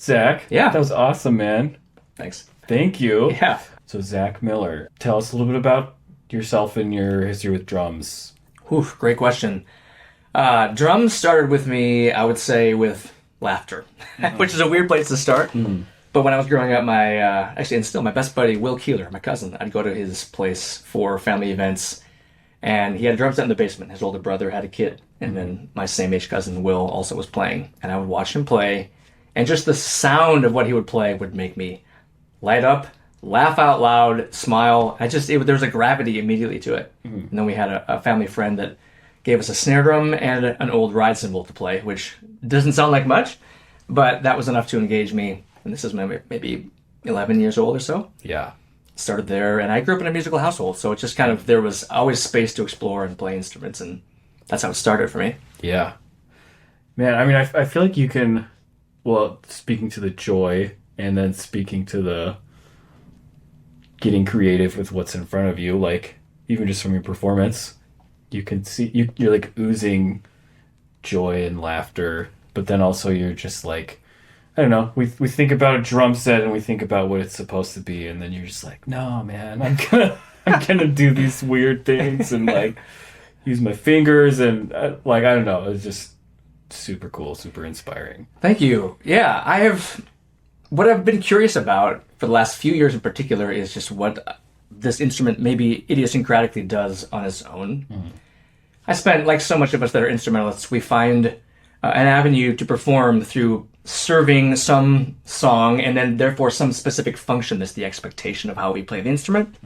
Zach. Yeah. That was awesome, man. Thanks. Thank you. Yeah. So, Zach Miller, tell us a little bit about yourself and your history with drums. Whew, great question. Drums started with me, I would say, with laughter, which is a weird place to start. But when I was growing up, and still my best buddy, Will Keeler, my cousin, I'd go to his place for family events, and he had a drum set in the basement. His older brother had a kit, and then my same age cousin, Will, also was playing. And I would watch him play, and just the sound of what he would play would make me light up, laugh out loud, smile. There was a gravity immediately to it. And then we had a family friend that gave us a snare drum and an old ride cymbal to play, which doesn't sound like much, but that was enough to engage me. And this is maybe 11 years old or so. Yeah. Started there, and I grew up in a musical household, so it just kind of, there was always space to explore and play instruments, and that's how it started for me. Yeah. Man, I mean, I feel like you can, well, speaking to the joy and then speaking to the getting creative with what's in front of you, like, even just from your performance, you can see, you're like oozing joy and laughter, but then also you're just like, I don't know, we think about a drum set and we think about what it's supposed to be, and then you're just like, no, man, I'm gonna do these weird things and like use my fingers and like, I don't know, it's just super cool, super inspiring. Thank you. Yeah, what I've been curious about for the last few years in particular is just what this instrument maybe idiosyncratically does on its own. I spent, like so much of us that are instrumentalists, we find an avenue to perform through serving some song and then therefore some specific function that's the expectation of how we play the instrument.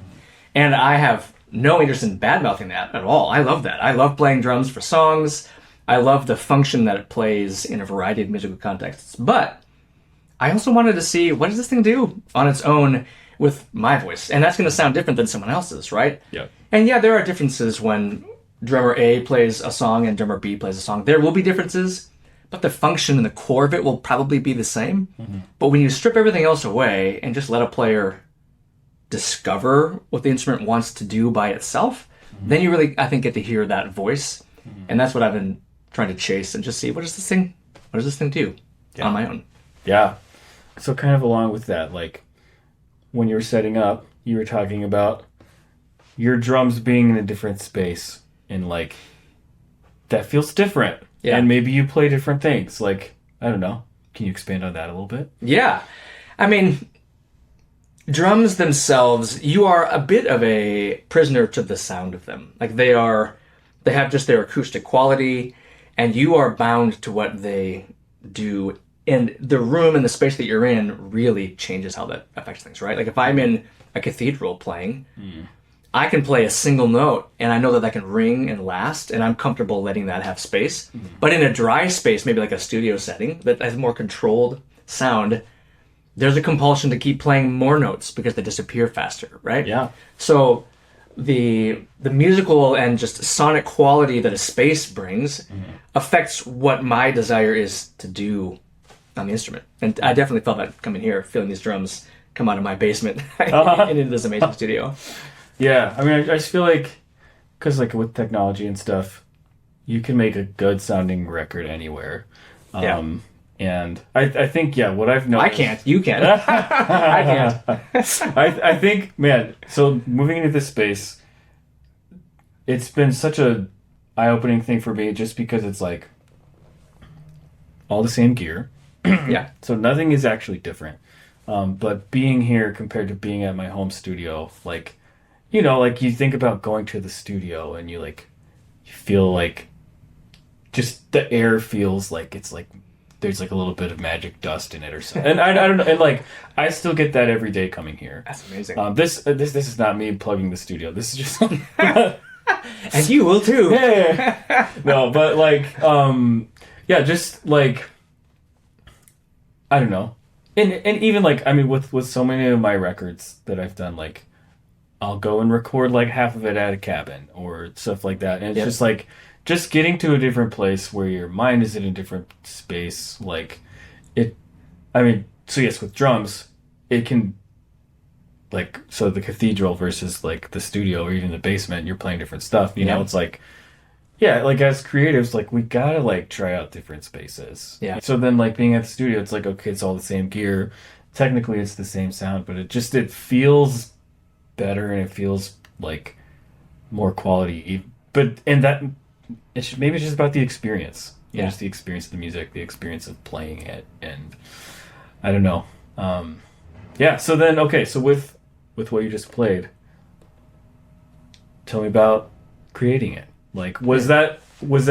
And I have no interest in bad-mouthing that at all. I love that. I love playing drums for songs. I love the function that it plays in a variety of musical contexts. But I also wanted to see, what does this thing do on its own with my voice? And that's going to sound different than someone else's, right? Yeah. And yeah, there are differences when drummer A plays a song and drummer B plays a song. There will be differences, but the function and the core of it will probably be the same. But when you strip everything else away and just let a player discover what the instrument wants to do by itself, then you really, I think, get to hear that voice. And that's what I've been trying to chase and just see, what does this thing do on my own? Yeah. So kind of along with that, like when you were setting up, you were talking about your drums being in a different space and like that feels different. Yeah. And maybe you play different things. Like, I don't know. Can you expand on that a little bit? Yeah. I mean, drums themselves, you are a bit of a prisoner to the sound of them. Like they have just their acoustic quality, and you are bound to what they do. And the room and the space that you're in really changes how that affects things, right? Like if I'm in a cathedral playing, I can play a single note and I know that can ring and last, and I'm comfortable letting that have space. But in a dry space, maybe like a studio setting that has more controlled sound, there's a compulsion to keep playing more notes because they disappear faster, right? Yeah. So the musical and just sonic quality that a space brings affects what my desire is to do on the instrument. And I definitely felt that coming here, feeling these drums come out of my basement and into this amazing studio. Yeah. I mean, I just feel like, because like with technology and stuff, you can make a good sounding record anywhere. And I think, yeah, what I've noticed... I can't. You can. I can't. I think, man, so moving into this space, it's been such a eye-opening thing for me just because it's like all the same gear. Yeah. So nothing is actually different. But being here compared to being at my home studio, like, you know, like you think about going to the studio and you feel like just the air feels like it's like there's like a little bit of magic dust in it or something. And I don't know, and like I still get that every day coming here. That's amazing. This is not me plugging the studio. This is just and you will too. Yeah. No, but like yeah, just like I don't know. And even like I mean with so many of my records that I've done, like I'll go and record like half of it at a cabin or stuff like that. And it's just like just getting to a different place where your mind is in a different space, like it, I mean, so yes, with drums, it can, like, so the cathedral versus like the studio or even the basement, you're playing different stuff, you know, it's like yeah, like as creatives, like we gotta like try out different spaces. Yeah. So then like being at the studio, it's like, okay, it's all the same gear. Technically it's the same sound, but it feels better and it feels like more quality. But and that maybe it's just about the experience. Yeah. Just the experience of the music, the experience of playing it, and I don't know. Yeah. So then, okay. So with what you just played, tell me about creating it. Like, was that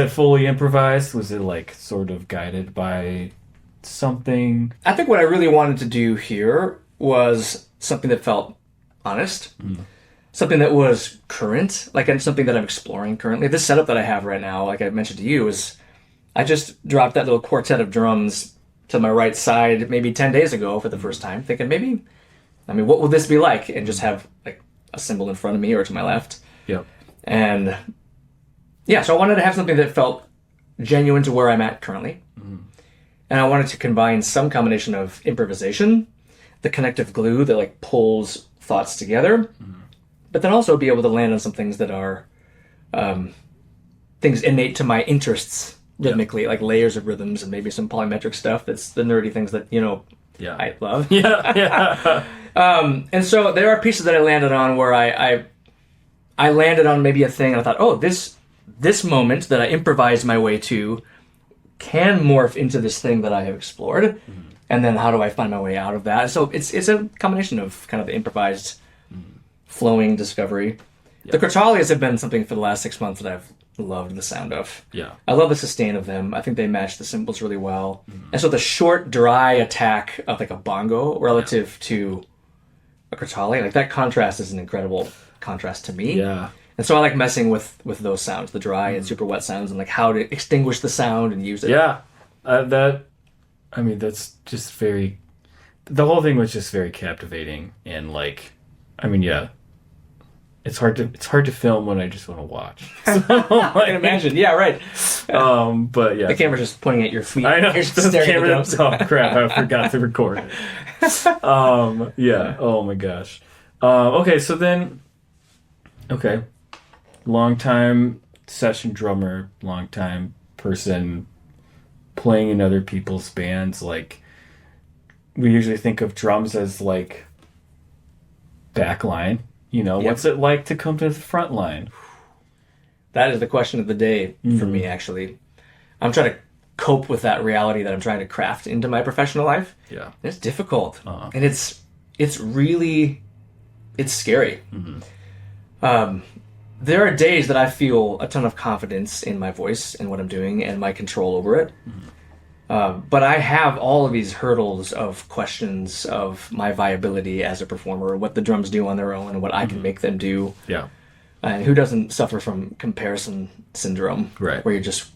fully improvised? Was it like sort of guided by something? I think what I really wanted to do here was something that felt honest, something that was current, like and something that I'm exploring currently. This setup that I have right now, like I mentioned to you, is I just dropped that little quartet of drums to my right side maybe 10 days ago for the first time, thinking maybe, I mean, what will this be like? And just have like a cymbal in front of me or to my left. Yep. And yeah, so I wanted to have something that felt genuine to where I'm at currently. And I wanted to combine some combination of improvisation, the connective glue that like pulls thoughts together, but then also be able to land on some things that are things innate to my interests rhythmically, like layers of rhythms and maybe some polymetric stuff. That's the nerdy things that, Yeah. I love. Yeah. And so there are pieces that I landed on where I landed on maybe a thing and I thought, oh, this moment that I improvised my way to can morph into this thing that I have explored. And then how do I find my way out of that? So it's a combination of kind of improvised flowing discovery. The Crotalias have been something for the last 6 months that I've loved the sound of. Yeah. I love the sustain of them. I think they match the cymbals really well. And so the short, dry attack of like a bongo relative to a Crotalia, like that contrast is an incredible contrast to me. Yeah. And so I like messing with those sounds, the dry and super wet sounds, and like how to extinguish the sound and use it. Yeah. That's just very. The whole thing was just very captivating, and like, yeah, it's hard to film when I just want to watch. So, I can imagine. Yeah, right. But yeah, The camera's just pointing at your feet. I know. You're just The staring at the camera. drums. Oh crap! I forgot to record it. Yeah. Oh my gosh. Okay. So then. Okay. Long time session drummer, long time person playing in other people's bands. Like, we usually think of drums as like backline. Yep. What's it like to come to the front line? That is the question of the day for me, actually. I'm trying to cope with that reality that I'm trying to craft into my professional life. Yeah. It's difficult. And it's scary. There are days that I feel a ton of confidence in my voice and what I'm doing and my control over it. But I have all of these hurdles of questions of my viability as a performer, what the drums do on their own and what I can make them do. Yeah. And who doesn't suffer from comparison syndrome? Right. Where you're just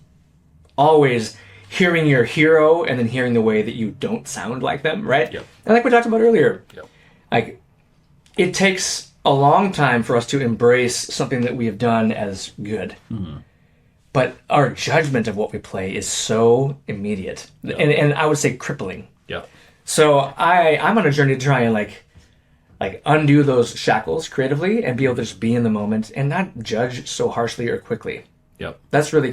always hearing your hero and then hearing the way that you don't sound like them, right? Yep. And like we talked about earlier, Yep. like it takes a long time for us to embrace something that we have done as good. But our judgment of what we play is so immediate and I would say crippling. Yeah. So I'm on a journey to try and like undo those shackles creatively and be able to just be in the moment and not judge so harshly or quickly. Yep. That's really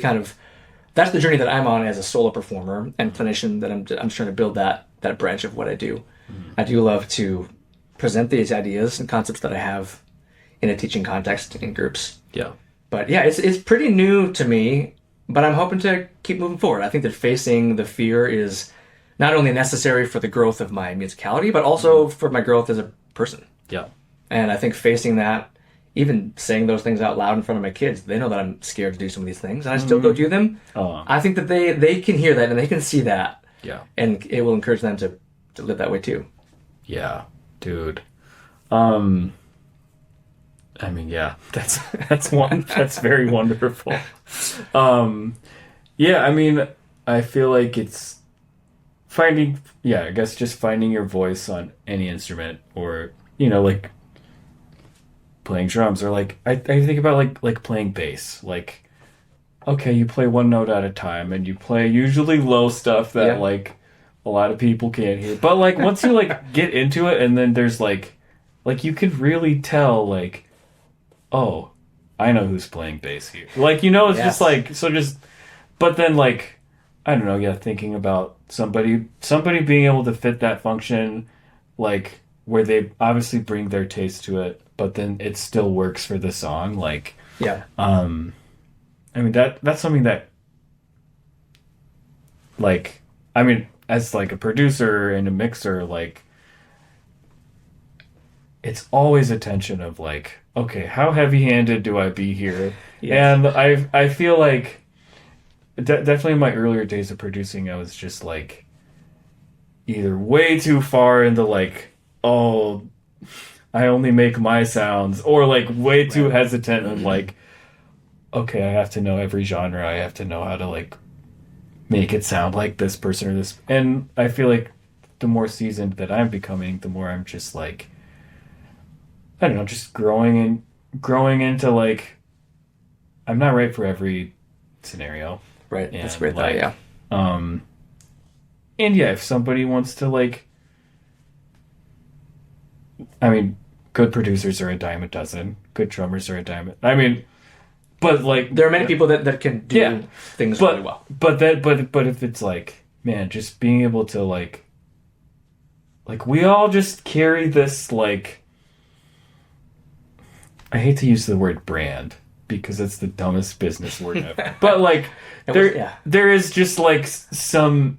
that's the journey that I'm on as a solo performer and clinician, that I'm trying to build that branch of what I do. I do love to present these ideas and concepts that I have in a teaching context in groups. Yeah. But yeah, it's pretty new to me, but I'm hoping to keep moving forward. I think that facing the fear is not only necessary for the growth of my musicality, but also for my growth as a person. Yeah. And I think facing that, even saying those things out loud in front of my kids, they know that I'm scared to do some of these things, and I still go do them. I think that they can hear that and they can see that. Yeah. And it will encourage them to live that way too. Yeah. Dude. Yeah, that's very wonderful. I feel like it's finding your voice on any instrument, or like playing drums, or like I think about like playing bass. Like, okay, you play one note at a time and you play usually low stuff that like a lot of people can't hear, but like once you like get into it, and then there's like you can really tell, like, oh, I know who's playing bass here. Like, you know, it's Yes. just like, so just, but then like, I don't know, yeah, thinking about somebody being able to fit that function, like, where they obviously bring their taste to it, but then it still works for the song. Like, Yeah. I mean, that's something that, like, I mean, as like a producer and a mixer, like, it's always a tension of like, okay, how heavy-handed do I be here? Yes. And I feel like definitely in my earlier days of producing, I was just like either way too far into like, oh, I only make my sounds, or like way too Right. hesitant and like, okay, I have to know every genre. I have to know how to like make it sound like this person or this. And I feel like the more seasoned that I'm becoming, the more I'm just like, I don't know, just growing into like I'm not right for every scenario. Right. That's And great. like Yeah. um and yeah, if somebody wants to like I mean, good producers are a dime a dozen. Good drummers are a dime. I mean, but like There are many people that can do yeah, things really well. but if it's like, man, just being able to like we all just carry this like I hate to use the word brand because it's the dumbest business word ever. But like Yeah. there is just like some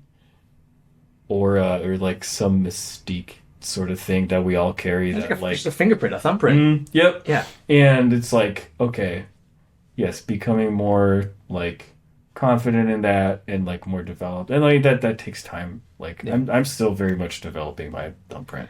aura or like some mystique sort of thing that we all carry It's that like like just a fingerprint, a thumbprint. yep. Yeah. And it's like, okay, yes, becoming more like confident in that and like more developed. And like that takes time. Like Yeah. I'm still very much developing my thumbprint.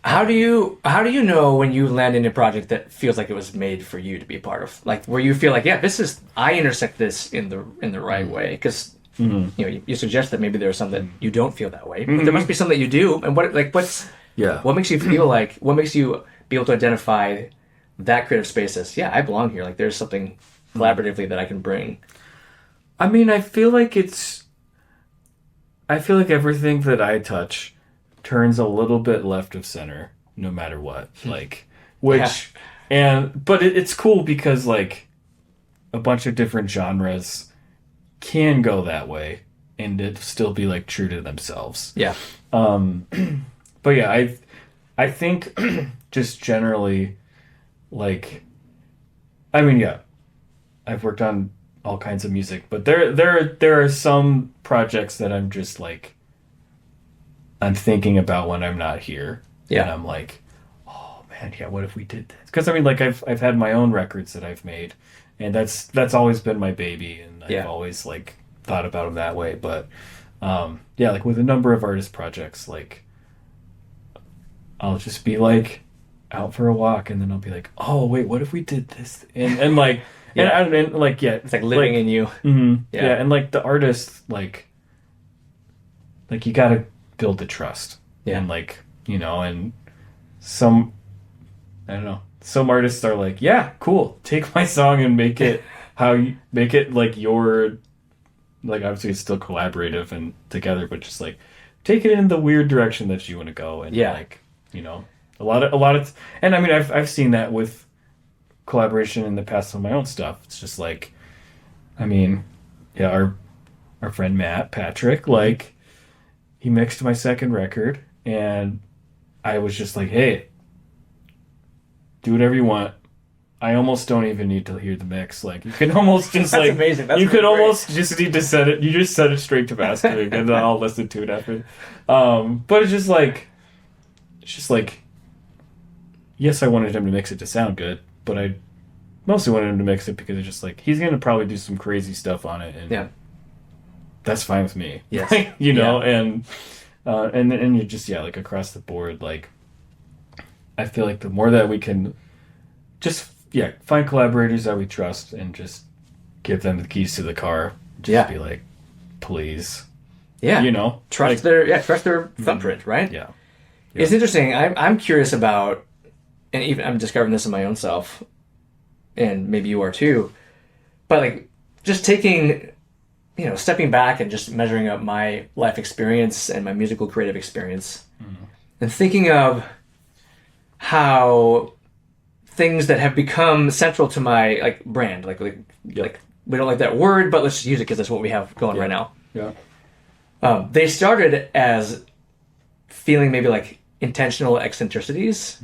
How do you know when you land in a project that feels like it was made for you to be a part of? Like where you feel like, yeah, this is I intersect this in the right way because you know you suggest that maybe there are some that you don't feel that way, but there must be some that you do. And what makes you feel like what makes you be able to identify that creative space as I belong here. Like there's something collaboratively that I can bring. I mean, I feel like everything that I touch turns a little bit left of center no matter what. Like which but it's cool because like a bunch of different genres can go that way and it still be like true to themselves. Yeah. But yeah, I think just generally like I mean yeah, I've worked on all kinds of music, but there are some projects that I'm just like I'm thinking about when I'm not here. Yeah. And I'm like, oh man, yeah, what if we did this? Because I mean like I've had my own records that I've made and that's always been my baby and I've always like thought about them that way. But yeah, like with a number of artist projects, like I'll just be like out for a walk and then I'll be like, oh wait, what if we did this? And like and like yeah, It's like living in you. yeah, and like the artist like you gotta build the trust. Yeah. And like, you know, and some I don't know. Some artists are like, yeah, cool. Take my song and make it how you make it like your like obviously it's still collaborative and together, but just like take it in the weird direction that you want to go and like, you know, a lot of and I mean I've seen that with collaboration in the past on my own stuff. It's just like I mean, yeah, our friend Patrick, like he mixed my second record and I was just like, hey, do whatever you want. I almost don't even need to hear the mix. Like you can almost just That's like amazing. That's you could really great. almost just need to set it. You just set it straight to mastering, and then I'll listen to it after. But it's just like, yes, I wanted him to mix it to sound good, but I mostly wanted him to mix it because it's just like he's gonna probably do some crazy stuff on it, and that's fine with me. Yes. You know, and you just like across the board, like I feel like the more that we can just find collaborators that we trust and just give them the keys to the car. Just be like, please. Yeah. You know? Trust their thumbprint, right? Yeah. It's interesting. I'm curious about, and even I'm discovering this in my own self, and maybe you are too, but like just taking, stepping back and just measuring up my life experience and my musical creative experience and thinking of how things that have become central to my like brand. Like we don't like that word, but let's just use it because that's what we have going right now. Yeah. They started as feeling maybe like intentional eccentricities,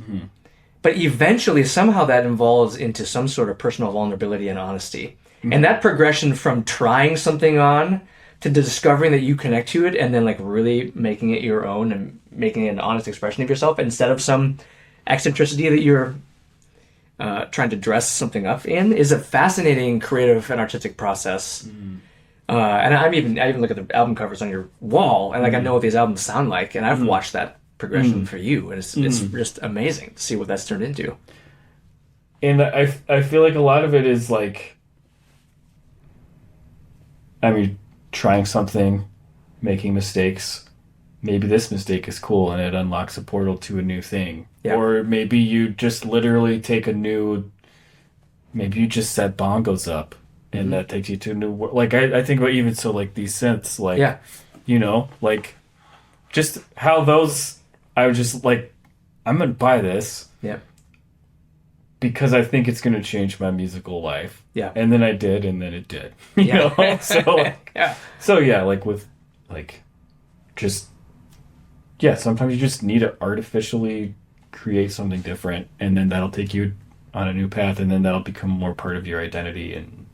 but eventually somehow that evolves into some sort of personal vulnerability and honesty. And that progression from trying something on to discovering that you connect to it and then like really making it your own and making it an honest expression of yourself instead of some eccentricity that you're trying to dress something up in is a fascinating creative and artistic process. And I even look at the album covers on your wall and like I know what these albums sound like, and I've watched that progression for you, and it's just amazing to see what that's turned into. And I feel like a lot of it is like, I mean, trying something, making mistakes. Maybe this mistake is cool and it unlocks a portal to a new thing. Yeah. Or maybe you just literally take maybe you just set bongos up and that takes you to a new world. Like, I think about even so, like, these synths, like, you know, like, just how those, I was just like, I'm going to buy this. Yeah. Because I think it's going to change my musical life. Yeah. And then I did, and then it did. You know? So, like, like, with, like, just, sometimes you just need to artificially create something different, and then that'll take you on a new path, and then that'll become more part of your identity. And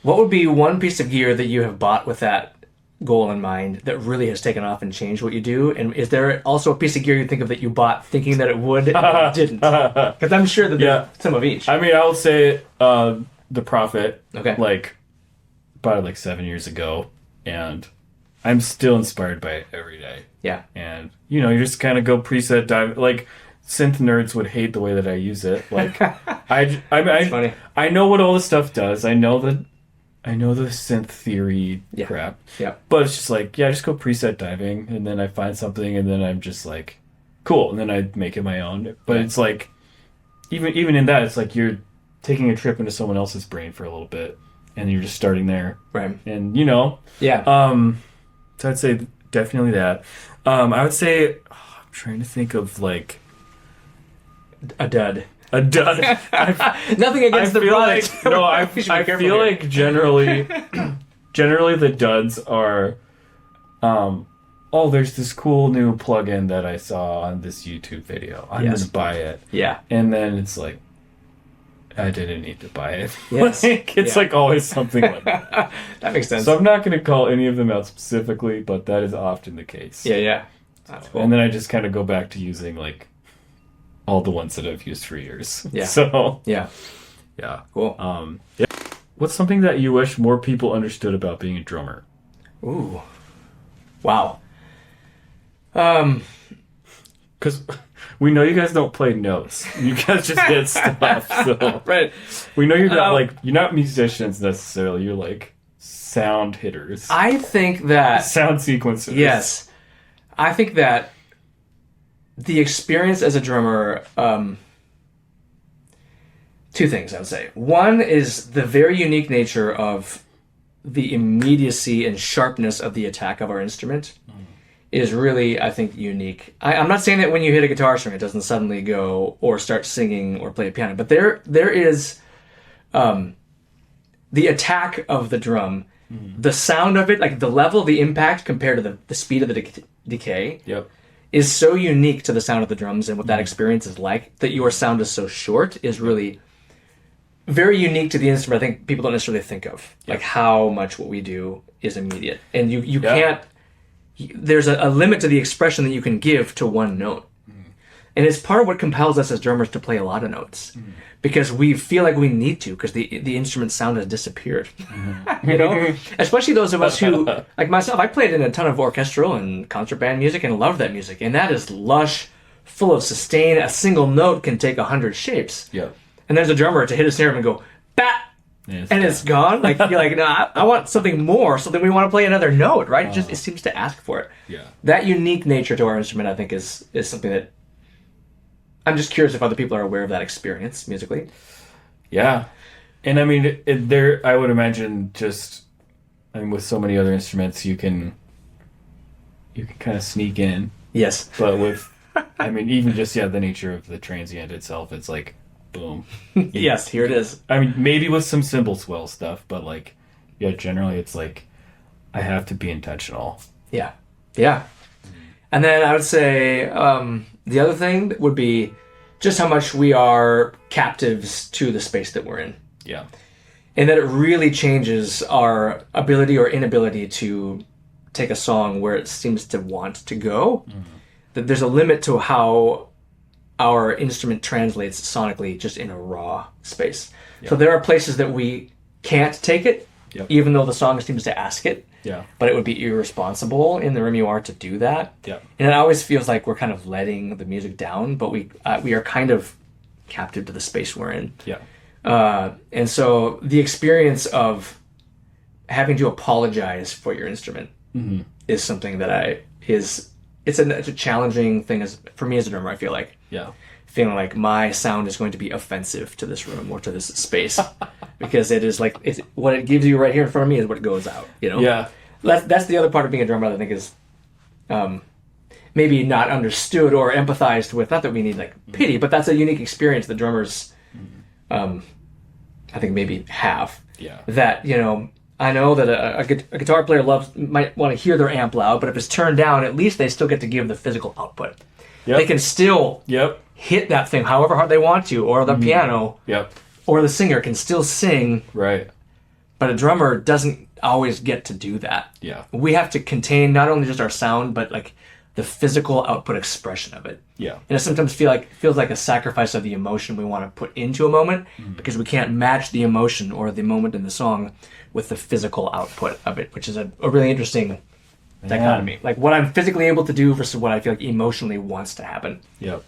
what would be one piece of gear that you have bought with that goal in mind that really has taken off and changed what you do? And is there also a piece of gear you think of that you bought thinking that it would and it didn't? Because I'm sure that there's some of each. I mean, I would say the Prophet. Okay. Like, bought it like 7 years ago, and I'm still inspired by it every day. Yeah. And, you know, you just kind of go preset dive. Like, synth nerds would hate the way that I use it. Like, I know what all this stuff does. I know the synth theory crap. Yeah. But it's just like, just go preset diving, and then I find something, and then I'm just like, cool, and then I make it my own. But it's like, even in that, it's like you're taking a trip into someone else's brain for a little bit, and you're just starting there. Right. And, you know. Yeah. So I'd say definitely that. I would say, I'm trying to think of, like... A dud. Nothing against the product. Like, no, I feel like generally the duds are, there's this cool new plugin that I saw on this YouTube video. I'm going to buy it. Yeah. And then it's like, I didn't need to buy it. Yes. Like, it's like always something like that. That makes sense. So I'm not going to call any of them out specifically, but that is often the case. Yeah. That's cool. And then I just kind of go back to using, like, all the ones that I've used for years. Yeah. So. Yeah. Cool. What's something that you wish more people understood about being a drummer? Ooh. Wow. Because we know you guys don't play notes. You guys just hit stuff. So. Right. We know you're not musicians necessarily. You're like sound hitters. I think that... Sound sequencers. Yes. I think that the experience as a drummer, two things I would say. One is the very unique nature of the immediacy and sharpness of the attack of our instrument is really, I think, unique. I'm not saying that when you hit a guitar string it doesn't suddenly go or start singing or play a piano, but there is the attack of the drum, the sound of it, like the level, the impact compared to the speed of the decay. Yep. Is so unique to the sound of the drums and what that experience is like that your sound is so short is really very unique to the instrument. I think people don't necessarily think of like how much what we do is immediate, and you can't. There's a limit to the expression that you can give to one note, and it's part of what compels us as drummers to play a lot of notes because we feel like we need to because the instrument sound has disappeared. You know, especially those of us who, like myself, I played in a ton of orchestral and concert band music and loved that music, and that is lush, full of sustain. A single note can take 100 shapes. Yeah. And there's a drummer to hit a snare and go bat, it's gone. Like you're like, no, I want something more. So then we want to play another note, right? It seems to ask for it. Yeah. That unique nature to our instrument, I think, is something that I'm just curious if other people are aware of that experience musically. Yeah. And I mean, I would imagine with so many other instruments, you can kind of sneak in. Yes. But with I mean, even just the nature of the transient itself, it's like, boom. Yes, here it is. I mean, maybe with some cymbal swell stuff, but like, yeah, generally it's like, I have to be intentional. Yeah. Yeah. And then I would say the other thing would be just how much we are captives to the space that we're in. Yeah. And that it really changes our ability or inability to take a song where it seems to want to go. Mm-hmm. That there's a limit to how our instrument translates sonically just in a raw space. Yep. So there are places that we can't take it, even though the song seems to ask it. Yeah. But it would be irresponsible in the room you are to do that. Yeah. And it always feels like we're kind of letting the music down, but we are kind of captive to the space we're in. Yeah. And so the experience of having to apologize for your instrument is something that it's a challenging thing for me as a drummer, I feel like. Yeah. Feeling like my sound is going to be offensive to this room or to this space because it is like what it gives you right here in front of me is what goes out, you know? Yeah. That's the other part of being a drummer that I think is maybe not understood or empathized with. Not that we need like pity, but that's a unique experience that drummers I think maybe have. Yeah. That, you know, I know that a guitar player might want to hear their amp loud, but if it's turned down, at least they still get to give the physical output. Yep. They can still hit that thing however hard they want to, or the piano, or the singer can still sing. Right. But a drummer doesn't always get to do that. Yeah. We have to contain not only just our sound, but like the physical output expression of it. Yeah. And it sometimes feels like a sacrifice of the emotion we want to put into a moment because we can't match the emotion or the moment in the song with the physical output of it, which is a really interesting dichotomy. Like what I'm physically able to do versus what I feel like emotionally wants to happen. Yep.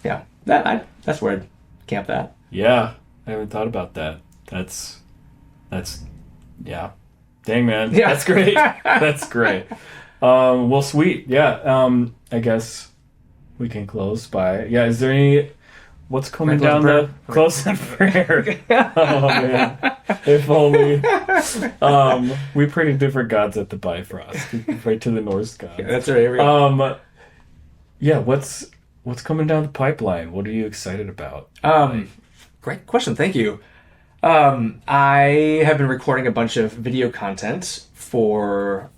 Yeah. That's where I'd camp that. Yeah. I haven't thought about that. That's yeah. Dang, man. Yeah. That's great. That's great. Well, sweet. Yeah. I guess we can close by. Yeah. Is there what's coming down the close in prayer? Oh man. If only. We pray to different gods at the Bifrost. We pray to the Norse gods. Yeah, that's right. Yeah. What's coming down the pipeline? What are you excited about? Great question. Thank you. I have been recording a bunch of video content for,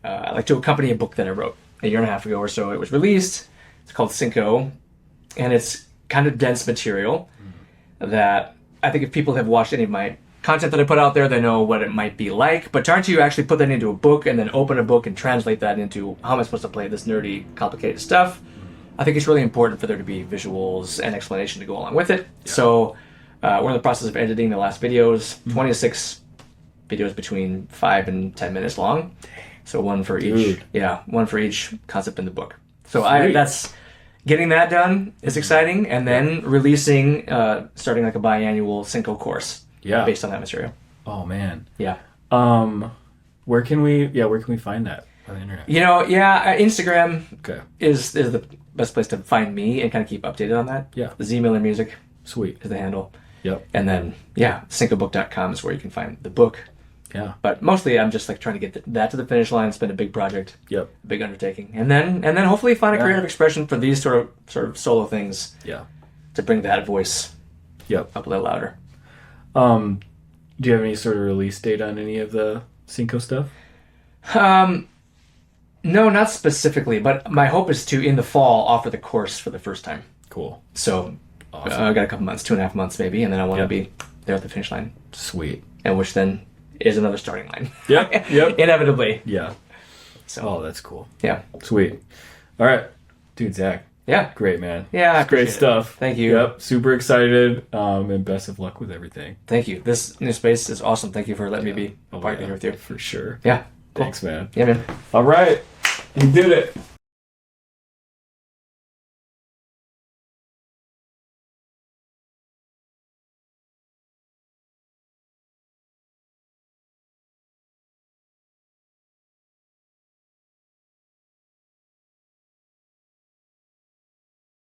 to accompany a book that I wrote a year and a half ago or so. It was released. It's called Cinco, and it's kind of dense material that I think if people have watched any of my content that I put out there, they know what it might be like. But trying to actually put that into a book and then open a book and translate that into how am I supposed to play this nerdy, complicated stuff, I think it's really important for there to be visuals and explanation to go along with it. Yeah. So we're in the process of editing the last videos, 26 videos between 5 and 10 minutes long. So one for each. Yeah, one for each concept in the book. So that's getting that done is exciting, and then releasing, starting like a biannual Cinco course. Yeah. Based on that material. Oh man. Yeah. Where can we find that on the internet? You know, Instagram is the best place to find me and kind of keep updated on that. Yeah. Z Miller Music. Sweet. Is the handle. Yep. And then syncobook.com is where you can find the book. Yeah. But mostly I'm just like trying to get that to the finish line. It's been a big project. Yep. A big undertaking. And then hopefully find a creative expression for these sort of solo things. Yeah. To bring that voice up a little louder. Do you have any sort of release date on any of the Cinco stuff? No, not specifically, but my hope is to, in the fall, offer the course for the first time. Cool. So awesome. I got a couple months, 2.5 months maybe, and then I want to be there at the finish line. Sweet. And which then is another starting line. Yep. Inevitably. Yeah. So. That's cool. Yeah. Sweet. All right. Dude, Zach. Yeah. Great, man. Yeah. Great stuff. Thank you. Yep. Super excited. And best of luck with everything. Thank you. This new space is awesome. Thank you for letting me be a part here with you. For sure. Yeah. Cool. Thanks, man. Yeah, man. All right. You did it.